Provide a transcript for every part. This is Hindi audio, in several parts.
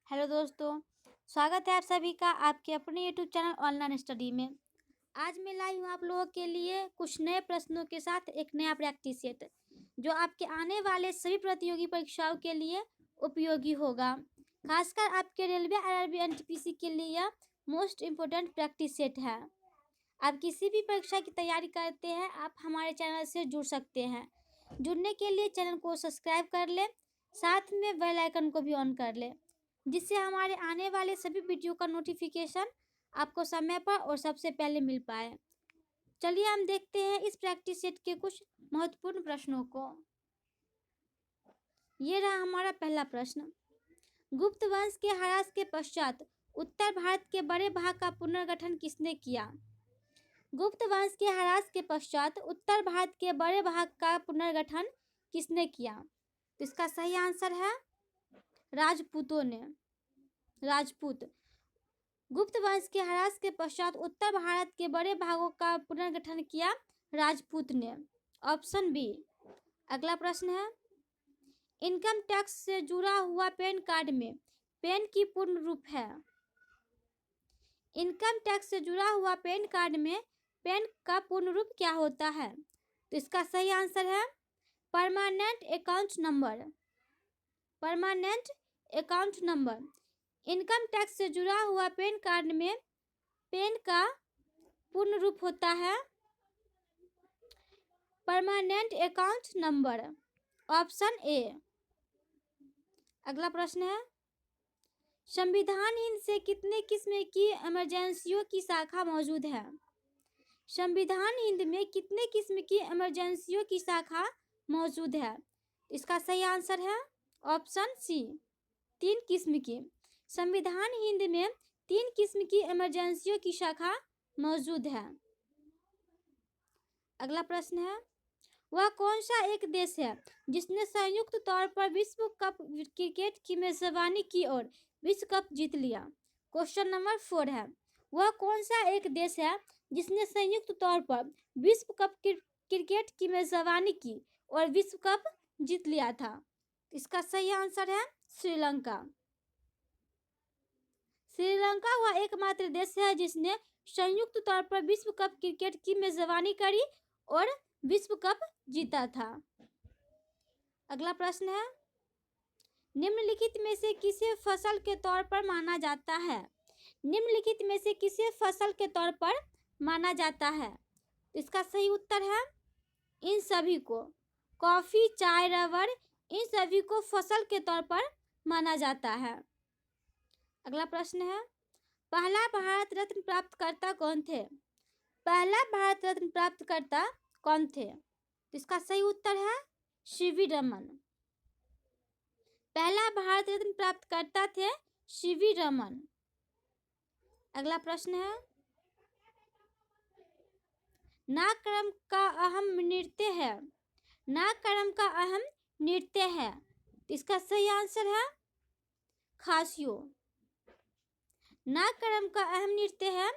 हेलो दोस्तों, स्वागत है आप सभी का आपके अपने यूट्यूब चैनल ऑनलाइन स्टडी में। आज मैं लाई हूँ आप लोगों के लिए कुछ नए प्रश्नों के साथ एक नया प्रैक्टिस सेट जो आपके आने वाले सभी प्रतियोगी परीक्षाओं के लिए उपयोगी होगा। खासकर आपके रेलवे आरआरबी एनटीपीसी के लिए यह मोस्ट इम्पोर्टेंट प्रैक्टिस सेट है। आप किसी भी परीक्षा की तैयारी करते हैं आप हमारे चैनल से जुड़ सकते हैं। जुड़ने के लिए चैनल को सब्सक्राइब कर लें, साथ में बेल आइकन को भी ऑन कर लें, जिससे हमारे आने वाले सभी वीडियो का नोटिफिकेशन आपको समय पर और सबसे पहले मिल पाए। चलिए हम देखते हैं इस प्रैक्टिस सेट के कुछ महत्वपूर्ण प्रश्नों को। ये रहा हमारा पहला प्रश्न। गुप्त वंश के ह्रास के पश्चात उत्तर भारत के बड़े भाग का पुनर्गठन किसने किया? गुप्त वंश के ह्रास के पश्चात उत्तर भारत के बड़े भाग का पुनर्गठन किसने किया? तो इसका सही आंसर है राजपूतों ने। राजपूत। गुप्त वंश के ह्रास के पश्चात उत्तर भारत के बड़े भागों का पुनर्गठन किया राजपूत ने। Option B. अगला प्रश्न है, इनकम टैक्स से जुड़ा हुआ पैन कार्ड में पैन की पूर्ण रूप है। इनकम टैक्स से जुड़ा हुआ पैन कार्ड में पैन का पूर्ण रूप क्या होता है? तो इसका सही आंसर है permanent account number. Permanent account number. Income tax से जुड़ा हुआ पैन कार्ड में पैन का पूर्ण रूप होता है permanent account number. Option A. अगला प्रश्न है, संविधान हिंद से कितने किस्म की इमरजेंसियों की शाखा मौजूद है? संविधान हिंद में कितने किस्म की इमरजेंसियों की शाखा मौजूद है? इसका सही आंसर है ऑप्शन सी, 3 किस्म की। संविधान हिंद में 3 किस्म की इमरजेंसियों की शाखा मौजूद है। अगला प्रश्न है, वह कौन सा एक देश है जिसने संयुक्त तौर पर विश्व कप क्रिकेट की मेजबानी की और विश्व कप जीत लिया? क्वेश्चन नंबर 4 है, वह कौन सा एक देश है जिसने संयुक्त तौर पर विश्व कप क्रिकेट की मेजबानी की और विश्व कप जीत लिया था? इसका सही आंसर है श्रीलंका। श्रीलंका वह एकमात्र देश है जिसने संयुक्त तौर पर विश्व कप क्रिकेट की मेजबानी करी और विश्व कप जीता था। अगला प्रश्न है, निम्नलिखित में से किसे फसल के तौर पर माना जाता है? निम्नलिखित में से किसे फसल के तौर पर माना जाता है? इसका सही उत्तर है इन सभी को। कॉफी, चाय, रबर, इन सभी को फसल के तौर पर माना जाता है। अगला प्रश्न है, पहला भारत रत्न प्राप्तकर्ता कौन थे? पहला भारत रत्न प्राप्तकर्ता कौन थे? इसका सही उत्तर है सीवी रमन। पहला भारत रत्न प्राप्तकर्ता थे सीवी रमन। अगला प्रश्न है, नागकर्म का अहम नृत्य है। नागकर्म का अहम नृत्य है। इसका सही आंसर है खासियो। नागकर्म का अहम नृत्य है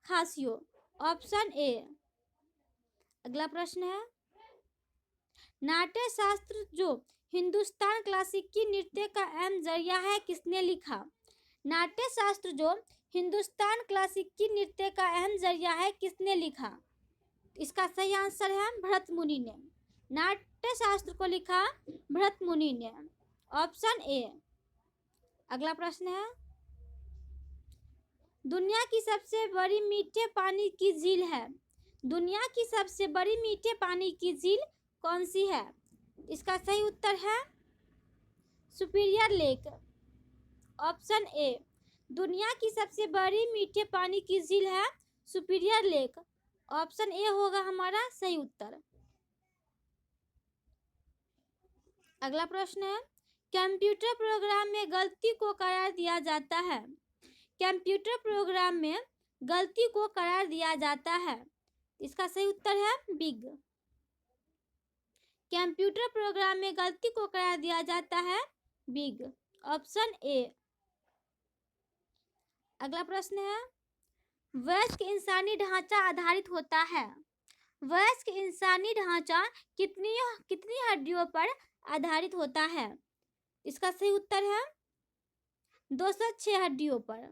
खासियो। Option A. अगला प्रश्न है, नाट्य शास्त्र जो हिंदुस्तान क्लासिकी नृत्य का अहम जरिया है किसने लिखा? नाट्य शास्त्र जो हिंदुस्तान क्लासिकी नृत्य का अहम जरिया है किसने लिखा? इसका सही आंसर है भरत मुनि ने। नाट्य शास्त्र को लिखा भरत मुनि ने। Option A. अगला प्रश्न है, दुनिया की सबसे बड़ी मीठे पानी की झील है। दुनिया की सबसे बड़ी मीठे पानी की झील कौन सी है? इसका सही उत्तर है सुपीरियर लेक। Option A. दुनिया की सबसे बड़ी मीठे पानी की झील है सुपीरियर लेक। ऑप्शन ए होगा हमारा सही उत्तर। अगला प्रश्न है, कंप्यूटर प्रोग्राम में गलती को करार दिया जाता है। कंप्यूटर प्रोग्राम में गलती को करार दिया जाता है। इसका सही उत्तर है बिग। कंप्यूटर प्रोग्राम में गलती को करार दिया जाता है बिग। Option A. अगला प्रश्न है, वयस्क इंसानी ढांचा आधारित होता है। वयस्क इंसानी ढांचा कितनी हड्डियों पर आधारित होता है? इसका सही उत्तर है 206 हड्डियों पर।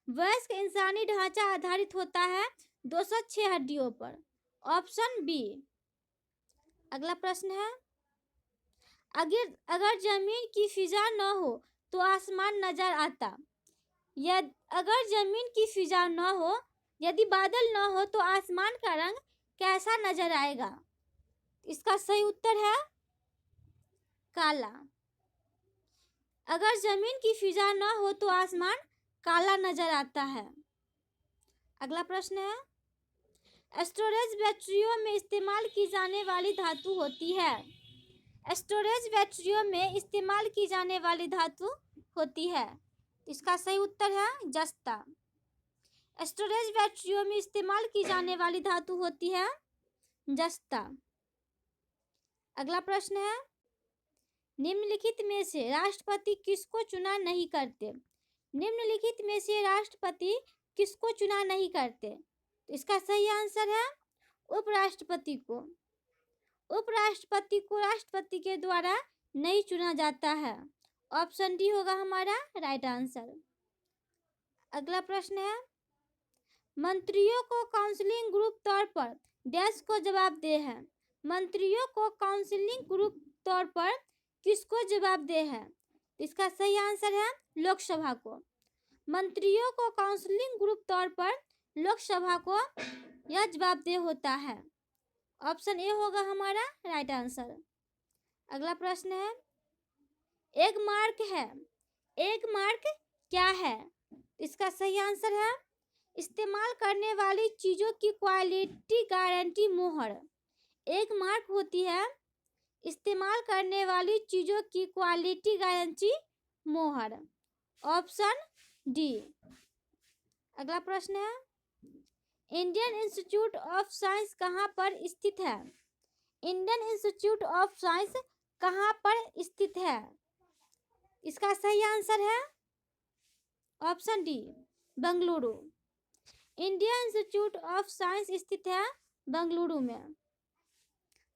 वयस्क इंसानी ढांचा आधारित होता है 206 हड्डियों पर। Option B. अगला प्रश्न है, अगर जमीन की फिजा न हो तो आसमान नजर आता। अगर जमीन की फिजा न हो, यदि बादल न हो तो आसमान का रंग कैसा नजर आएगा? इसका सही उत्तर है काला। अगर जमीन की फिजा न हो तो आसमान काला नजर आता है। अगला प्रश्न है, स्टोरेज बैटरियों में इस्तेमाल की जाने वाली धातु होती है। स्टोरेज बैटरियों में इस्तेमाल की जाने वाली धातु होती है। इसका सही उत्तर है जस्ता। स्टोरेज बैटरियों में इस्तेमाल की जाने वाली धातु होती है जस्ता। अगला प्रश्न है, निम्नलिखित में से राष्ट्रपति किसको चुना नहीं करते? निम्नलिखित में से राष्ट्रपति किसको चुना नहीं करते? तो इसका सही आंसर है उपराष्ट्रपति को। उपराष्ट्रपति को राष्ट्रपति के द्वारा नहीं चुना जाता है। ऑप्शन डी होगा हमारा राइट आंसर। अगला प्रश्न है, मंत्रियों को काउंसिलिंग ग्रुप तौर पर डैश को जवाबदेह है। मंत्रियों को काउंसिलिंग ग्रुप तौर पर किसको जवाबदेह है? इसका सही आंसर है लोकसभा को। मंत्रियों को काउंसिलिंग ग्रुप तौर पर लोकसभा को यह जवाबदेह होता है। ऑप्शन ए होगा हमारा राइट आंसर। अगला प्रश्न है, एग मार्क है। एग मार्क क्या है? इसका सही आंसर है इस्तेमाल करने वाली चीजों की क्वालिटी गारंटी मोहर। एग मार्क होती है इस्तेमाल करने वाली चीजों की क्वालिटी गारंटी मोहर। Option D. अगला प्रश्न है, इंडियन इंस्टीट्यूट ऑफ साइंस कहाँ पर स्थित है? इंडियन इंस्टीट्यूट ऑफ साइंस कहाँ पर स्थित है? इसका सही आंसर है option D Bengaluru. Indian institute of science स्थित है बेंगलुरु में।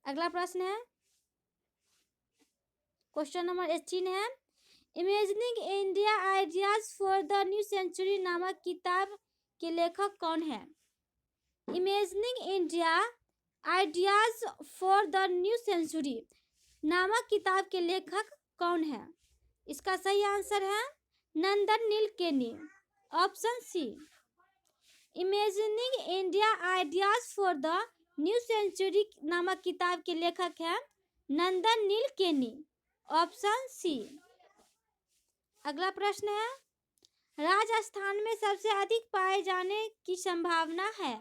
अगला प्रश्न है, क्वेश्चन नंबर 18 है, imagining India ideas for the new century नामक किताब के लेखक कौन है? Imagining India ideas for the new century नामक किताब के लेखक कौन है? इसका सही आंसर है Nandan Nilekani. Option C. Imagining India ideas for the new century नामक किताब के लेखक है नंदन नीलकेनी। Option C. अगला प्रश्न है, राजस्थान में सबसे अधिक पाए जाने की संभावना है।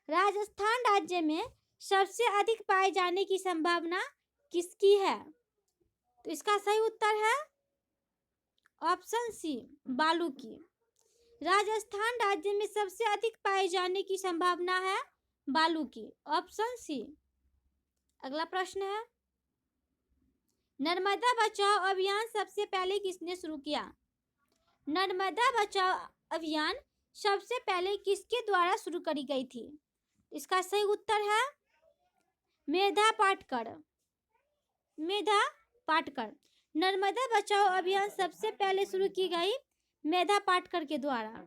राजस्थान राज्य में सबसे अधिक पाए जाने की संभावना किसकी है? तो इसका सही उत्तर है ऑप्शन सी बालू की। राजस्थान राज्य में सबसे अधिक पाए जाने की संभावना है बालू की। Option C. अगला प्रश्न है, नर्मदा बचाओ अभियान सबसे पहले किसने शुरू किया? नर्मदा बचाओ अभियान सबसे पहले किसके द्वारा शुरू करी गई थी? इसका सही उत्तर है मेधा पाटकर। मेधा पाटकर। नर्मदा बचाओ अभियान सबसे पहले शुरू की गई मेधा पाटकर के द्वारा।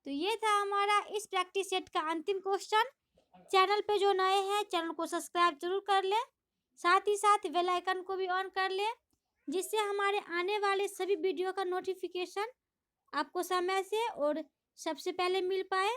तो ये था हमारा इस प्रैक्टिस सेट का अंतिम क्वेश्चन। चैनल पे जो नए हैं चैनल को सब्सक्राइब जरूर कर ले, साथ ही साथ बेल आइकन को भी ऑन कर ले, जिससे हमारे आने वाले सभी वीडियो का नोटिफिकेशन आपको समय से और सबसे पहले मिल पाए।